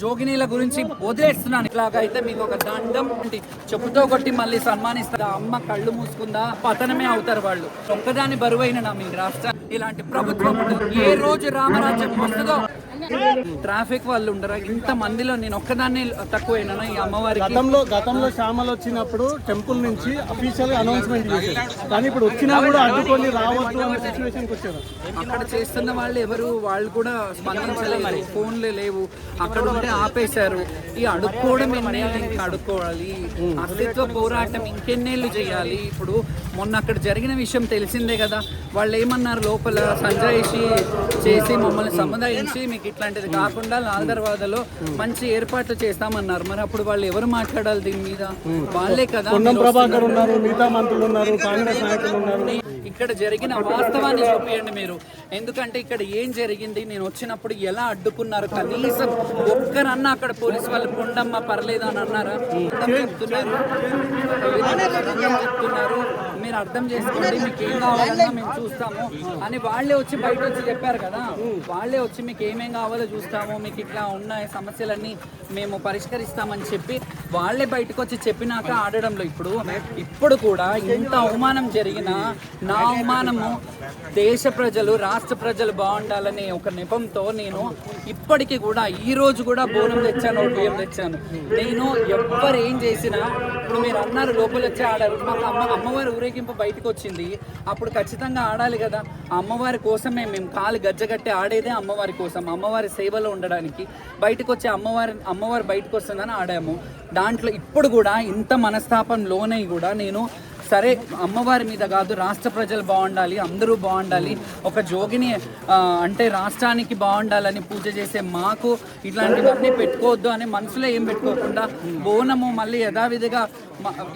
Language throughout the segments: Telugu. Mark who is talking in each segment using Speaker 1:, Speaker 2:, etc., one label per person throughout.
Speaker 1: జోగినీల గురించి వదిలేస్తున్నాను. ఇట్లాగా అయితే మీకు ఒక దండం చెప్పుతో కొట్టి మళ్ళీ సన్మానిస్తారు. అమ్మ కళ్ళు మూసుకుందా పతనమే అవుతారు వాళ్ళు. ఒక్కదాని బరువైన నా మీ రాష్ట్రం ఇలాంటి ప్రభుత్వం ఏ రోజు రామరాజ్యం వస్తుందో. ట్రాఫిక్ వాళ్ళు ఉండరా ఇంత మందిలో? నేను ఒక్కదాన్ని తక్కువైనా ఈ అమ్మవారికి.
Speaker 2: గతంలో శ్యామలు వచ్చినప్పుడు టెంపుల్ నుంచి అఫీషియల్ అనౌన్స్మెంట్ చేశారు, కానీ ఇప్పుడు వచ్చినా కూడా అడ్డుకొని రావద్దు అనే సిచ్యువేషన్కి వచ్చారు.
Speaker 1: అక్కడ చేస్తున్న వాళ్ళు ఎవరు? వాళ్ళు కూడా స్పందించలేదు, ఫోన్లే లేవు, అక్కడ ఉంటే ఆపేశారు. ఈ అడుక్కోవడం ఎన్నేళ్ళు ఇంకా అడుక్కోవాలి? అస్తిత్వ పోరాటం ఇంకెన్నేళ్ళు చేయాలి? ఇప్పుడు మొన్న అక్కడ జరిగిన విషయం తెలిసిందే కదా. వాళ్ళు ఏమన్నారు, లోపల సంజాయిషి చేసి మమ్మల్ని సముదాయించి మీకు ఇట్లాంటిది కాకుండా లాల్ దర్వాజాలో మంచి ఏర్పాట్లు చేస్తామన్నారు. మరి అప్పుడు వాళ్ళు ఎవరు మాట్లాడాలి దీని మీద? వాళ్ళే కదా.
Speaker 2: ప్రభాకర్ ఉన్నారు, మిగతా మంత్రులు ఉన్నారు, కాంగ్రెస్ నాయకులు ఉన్నారు.
Speaker 1: ఇక్కడ జరిగిన వాస్తవాన్ని చూపియండి మీరు. ఎందుకంటే ఇక్కడ ఏం జరిగింది, నేను వచ్చినప్పుడు ఎలా అడ్డుకున్నారు? కనీసం ఒక్కరన్నా అక్కడ పోలీసు వాళ్ళు కొండమ్మ పర్లేదు అని అన్నారా? చెప్తున్నారు మీరు అర్థం చేసుకోండి, మీకు ఏం కావాలన్నా మేము చూస్తాము అని వాళ్ళే వచ్చి బయట వచ్చి చెప్పారు కదా. వాళ్ళే వచ్చి మీకు ఏమేం కావాలో చూస్తాము, మీకు ఇట్లా ఉన్న సమస్యలన్నీ మేము పరిష్కరిస్తామని చెప్పి వాళ్ళే బయటకు వచ్చి చెప్పినాక ఆడడంలో ఇప్పుడు కూడా ఇంత అవమానం జరిగినా నా అవమానము దేశ ప్రజలు రాష్ట్ర ప్రజలు బాగుండాలనే ఒక నెపంతో నేను ఇప్పటికీ కూడా ఈ రోజు కూడా బోనం తెచ్చాను, బియ్యం తెచ్చాను. నేను ఎవ్వరు ఏం చేసినా ఇప్పుడు మీరు అన్నారు లోపల వచ్చి ఆడారు. మాకు అమ్మవారి ఊరేగింపు బయటకు వచ్చింది, అప్పుడు ఖచ్చితంగా ఆడాలి కదా. అమ్మవారి కోసమే మేము కాలు గజ్జగట్టి ఆడేదే అమ్మవారి కోసం, అమ్మవారి సేవలో ఉండడానికి. బయటకు వచ్చి అమ్మవారు బయటకు వస్తుందని ఆడాము. దాంట్లో ఇప్పుడు కూడా ఇంత మనస్తాపంలోనే కూడా నేను సరే అమ్మవారి మీద కాదు, రాష్ట్ర ప్రజలు బాగుండాలి, అందరూ బాగుండాలి, ఒక జోగిని అంటే రాష్ట్రానికి బాగుండాలని పూజ చేసే మాకు ఇట్లాంటివన్నీ పెట్టుకోవద్దు అని మనసులో ఏం పెట్టుకోకుండా బోనము మళ్ళీ యథావిధిగా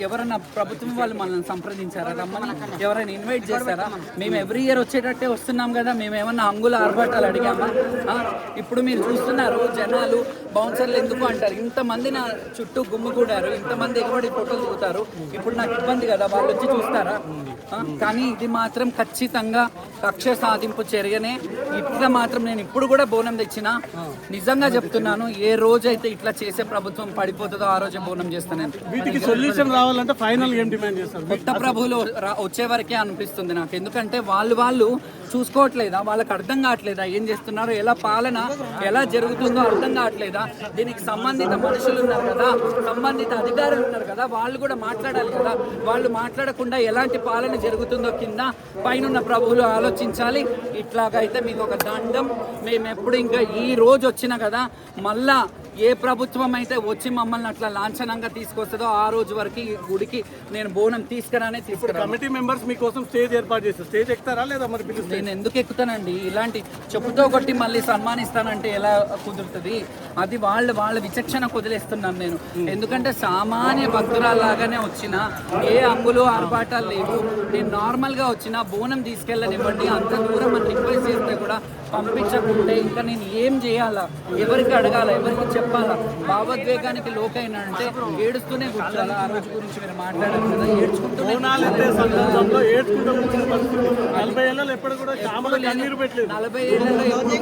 Speaker 1: ఎవరైనా ప్రభుత్వం వాళ్ళు మనల్ని సంప్రదించారా, రమ్మని ఎవరైనా ఇన్వైట్ చేశారా? మేము ఎవ్రీ ఇయర్ వచ్చేటట్టే వస్తున్నాం కదా. మేము ఏమన్నా అంగుల ఆర్భాటాలు అడిగామా? ఇప్పుడు మీరు చూస్తున్నారు జనాలు బౌన్సర్లు ఎందుకు అంటారు. ఇంతమంది నా చుట్టూ గుమ్మిగూడారు, ఇంతమంది ఎగబడి ఫోటోలు దిగుతారు. ఇప్పుడు నాకు ఇబ్బంది కదా, వాళ్ళు వచ్చి చూస్తారా? కానీ ఇది మాత్రం ఖచ్చితంగా కక్ష సాధింపు చర్యనే. ఇట్లా మాత్రం నేను ఇప్పుడు కూడా బోనం తెచ్చినా నిజంగా చెప్తున్నాను, ఏ రోజైతే ఇట్లా చేసే ప్రభుత్వం పడిపోతుందో ఆ రోజే బోనం చేస్తాను.
Speaker 2: వీటికి సొల్యూషన్ రావాలంటే ఫైనల్ ఏం డిమాండ్ చేస్తారు?
Speaker 1: కొత్త ప్రభువులు వచ్చే వరకే అనిపిస్తుంది నాకు. ఎందుకంటే వాళ్ళు చూసుకోవట్లేదా? వాళ్ళకి అర్థం కావట్లేదా ఏం చేస్తున్నారో? ఎలా పాలన ఎలా జరుగుతుందో అర్థం కావట్లేదా? దీనికి సంబంధిత మనుషులు ఉన్నారు కదా, సంబంధిత అధికారులు ఉన్నారు కదా, వాళ్ళు కూడా మాట్లాడాలి కదా. వాళ్ళు మాట్లాడకుండా ఎలాంటి పాలన జరుగుతుందో కింద పైన ప్రభువులు ఆలోచించాలి. ఇట్లాగైతే మీకు ఒక దండం. మేము ఎప్పుడు ఇంకా ఈ రోజు వచ్చినా కదా, మళ్ళా ఏ ప్రభుత్వం అయితే వచ్చి మమ్మల్ని అట్లా లాంఛనంగా తీసుకొస్తుందో ఆ రోజు వరకు ఈ గుడికి నేను బోనం తీసుకురానే తీసుకురా.
Speaker 2: కమిటీ మెంబర్స్ మీకోసం స్టేజ్ ఏర్పాటు చేస్తారు, స్టేజ్ ఎక్కుతారా లేదా? మరి
Speaker 1: నేను ఎందుకు ఎక్కుతానండి? ఇలాంటి చెప్పుతో కొట్టి మళ్ళీ సన్మానిస్తానంటే ఎలా కుదురుతుంది? అది వాళ్ళ విచక్షణ వదిలేస్తున్నాను నేను. ఎందుకంటే సామాన్య భక్తురాలాగానే వచ్చిన, ఏ అంగులు ఆర్భాటాలు లేవు. నేను నార్మల్గా వచ్చిన బోనం తీసుకెళ్ళనివ్వండి, అంత దూరం అని రిక్వెస్ట్ చేస్తే కూడా పంపించకుంటే ఇంకా నేను ఏం చేయాలా? ఎవరికి అడగాల? ఎవరికి చెప్పాలా? భావోద్వేగానికి లోకైనా అంటే ఏడుస్తూనే కూర్చోాలా? ఆ రోజు గురించి మీరు మాట్లాడారు కదా, ఏడ్చుకుంటూ
Speaker 2: 40 ఏళ్ళలో ఎప్పుడు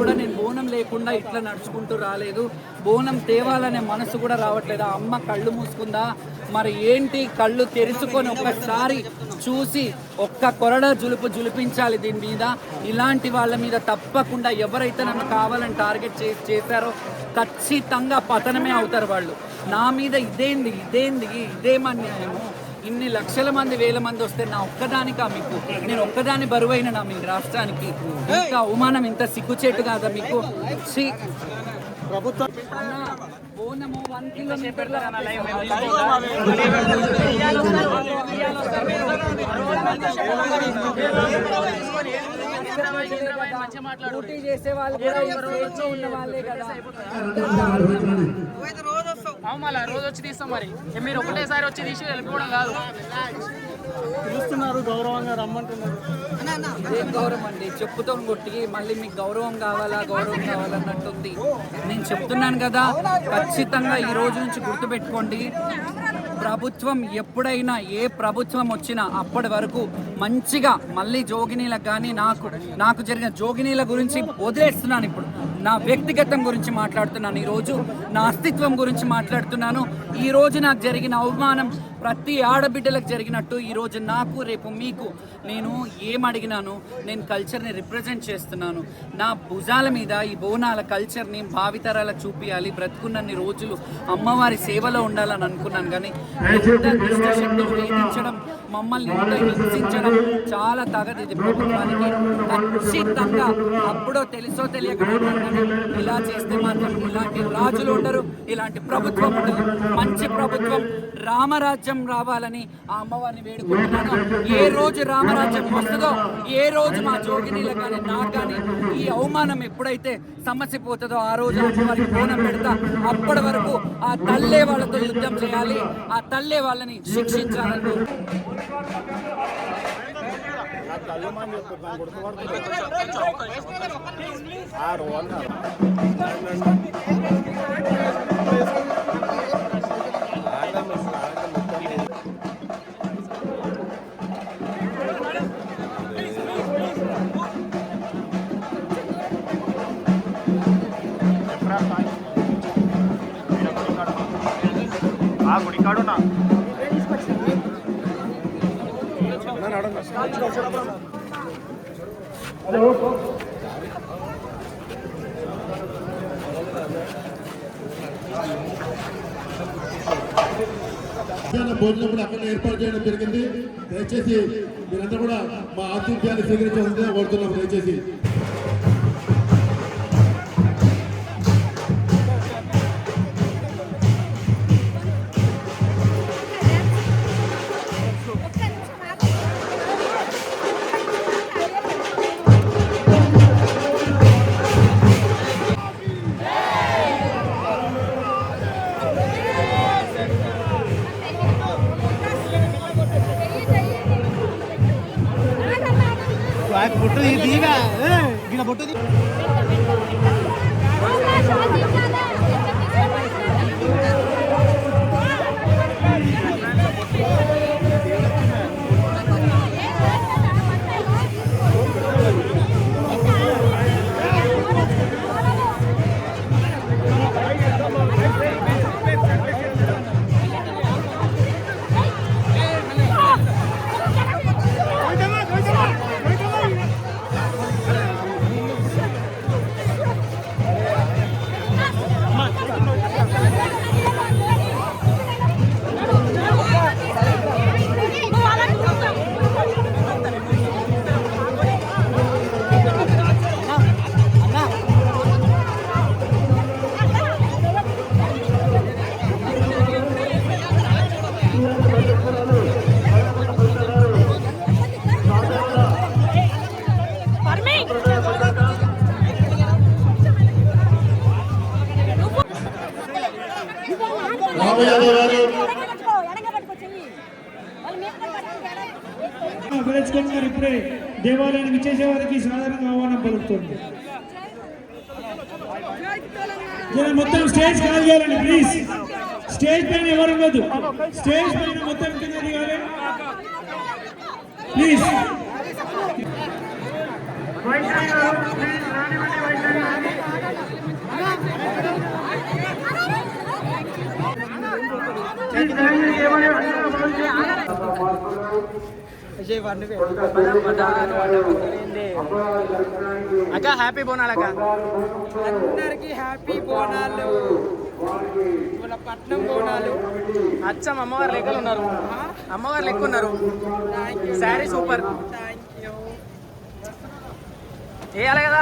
Speaker 1: కూడా నేను బోనం లేకుండా ఇట్లా నడుచుకుంటూ రాలేదు. బోనం తేవాలనే మనసు కూడా రావట్లేదు. అమ్మ కళ్ళు మూసుకుందా? మరి ఏంటి? కళ్ళు తెరుచుకొని ఒక్కసారి చూసి ఒక్క కొరడ జులిపించాలి దీని మీద. ఇలాంటి వాళ్ళ మీద తప్పకుండా ఎవరైతే నన్ను కావాలని టార్గెట్ చేశారో ఖచ్చితంగా పతనమే అవుతారు వాళ్ళు. నా మీద ఇదేమన్యాయము? ఇన్ని లక్షల మంది వేల మంది వస్తే నా ఒక్కదానికా మీకు? నేను ఒక్కదాని బరువైన నా మీ రాష్ట్రానికి ఇంత అవమానం, ఇంత సిగ్గుచేటు కాదా మీకు? ప్రభుత్వం బోనము 1 కిలోమీటర్ల పోటీ చేసే వాళ్ళు ఉన్న వాళ్ళే కదా.
Speaker 3: రోజు వచ్చి తీస్తాం. మరి మీరు ఒకటేసారి వచ్చి తీసి వెళ్ళిపోవడం కాదు.
Speaker 2: పిలుస్తున్నారు, గౌరవంగా రమ్మంటున్నారు.
Speaker 1: ఏం గౌరవం అండి? చెప్పుతో కొట్టి మళ్ళీ మీకు గౌరవం కావాలన్నట్టుంది. నేను చెప్తున్నాను కదా, ఖచ్చితంగా ఈ రోజు నుంచి గుర్తుపెట్టుకోండి. ప్రభుత్వం ఎప్పుడైనా ఏ ప్రభుత్వం వచ్చినా అప్పటి వరకు మంచిగా మళ్ళీ జోగినీలకు కానీ నాకు జరిగిన జోగినీల గురించి వదిలేస్తున్నాను. ఇప్పుడు నా వ్యక్తిగతం గురించి మాట్లాడుతున్నాను, ఈరోజు నా అస్తిత్వం గురించి మాట్లాడుతున్నాను. ఈరోజు నాకు జరిగిన అవమానం ప్రతి ఆడబిడ్డలకు జరిగినట్టు ఈరోజు నాకు రేపు మీకు నేను ఏమడిగినాను, నేను కల్చర్ని రిప్రజెంట్ చేస్తున్నాను. నా భుజాల మీద ఈ బోనాల కల్చర్ని భావితరాలకు చూపించాలి, బ్రతుకున్నన్ని రోజులు అమ్మవారి సేవలో ఉండాలని అనుకున్నాను. కానీ శక్తులు వేధించడం, మమ్మల్ని హింసించడం చాలా తగదు. ఇది ప్రభుత్వానికి ఖచ్చితంగా అప్పుడో తెలుసో తెలియక ఇలా చేస్తే మాత్రం ఇలాంటి రాజులు ఉండరు, ఇలాంటి ప్రభుత్వం ఉండదు. మంచి ప్రభుత్వం, రామరాజ్యం రావాలని ఆ అమ్మవారిని వేడుకుంటున్నాను. ఏ రోజు రామరాజ్యం వస్తుందో, ఏ రోజు మా జోగినీలకు కానీ నాకు కానీ ఈ అవమానం ఎప్పుడైతే సమస్య పోతుందో ఆ రోజు అమ్మవారికి బోనం పెడతా. అప్పటి వరకు ఆ తల్లే వాళ్ళతో యుద్ధం చేయాలి, ఆ తల్లే వాళ్ళని శిక్షించాలని.
Speaker 4: గుడికాడున్నా
Speaker 5: భోజనం కూడా అక్కడ ఏర్పాటు చేయడం జరిగింది. దయచేసి మీరంతా కూడా మా ఆతిథ్యాన్ని స్వీకరించాలని కోరుతున్నాం. దయచేసి
Speaker 2: బొట్టు దిగా గిన బొట్టు
Speaker 6: ఇప్పుడే దేవాలయానికి విచ్చేసే వారికి సాధారణంగా ఆహ్వానం పలుకుతుంది. మొత్తం స్టేజ్ ఖాళీ చేయాలండి ప్లీజ్. స్టేజ్ పైన ఎవరు ఉండదు, స్టేజ్ పైన మొత్తం కింద దిగాలి ప్లీజ్.
Speaker 3: అక్క హ్యాపీ బోనాలు అక్క,
Speaker 1: అందరికి హ్యాపీ బోనాలు. పట్నం బోనాలు
Speaker 3: అచ్చం అమ్మవారు లెక్కలు ఉన్నారు, అమ్మవారు లెక్క ఉన్నారు. శారీ సూపర్, వేయాలి కదా.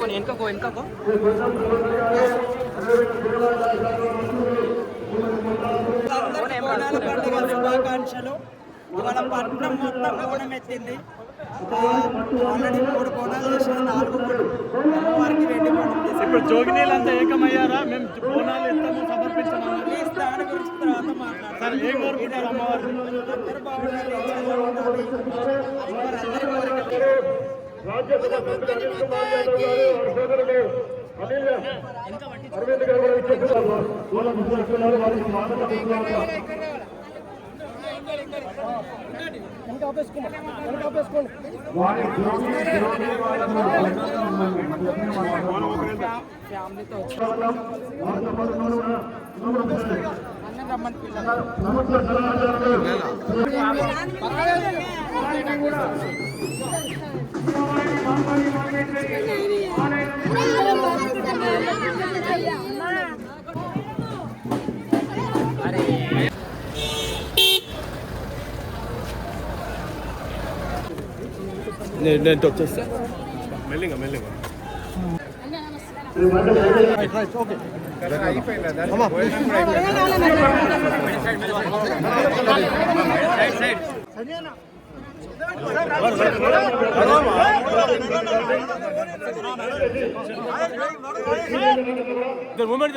Speaker 3: వెనుకకో
Speaker 7: బోనాల పండుగ శుభాకాంక్షలు. ఇవాళ పట్నం మొత్తం బోనం ఎత్తింది. ఆల్రెడీ 3 బోనాలు చేసిన, 4 అమ్మవారికి 2 బోనం చేసి.
Speaker 2: ఇప్పుడు జోగినీలంతా ఏకమయ్యారా? మేము బోనాలు ఎత్తాము సమర్పించాము.
Speaker 7: ప్లీజ్ దాని గురించి తర్వాత మాట్లాడతాం.
Speaker 2: ఏం కోరుకుంటారు అమ్మవారు?
Speaker 7: అందరూ బాగుండాలి, చల్లగా ఉండాలి. అమ్మవారు అందరి కోరికలు.
Speaker 5: అరవింద్ గారు కూడా ఇచ్చేస్తున్నారు. పూల ముద్దులు వారికి స్వాగతం వారి
Speaker 1: ఫ్యామిలీతో వచ్చి
Speaker 2: నేను వచ్చేస్తా మెల్లిగా మెల్లిగా ఓకే మూమెంట్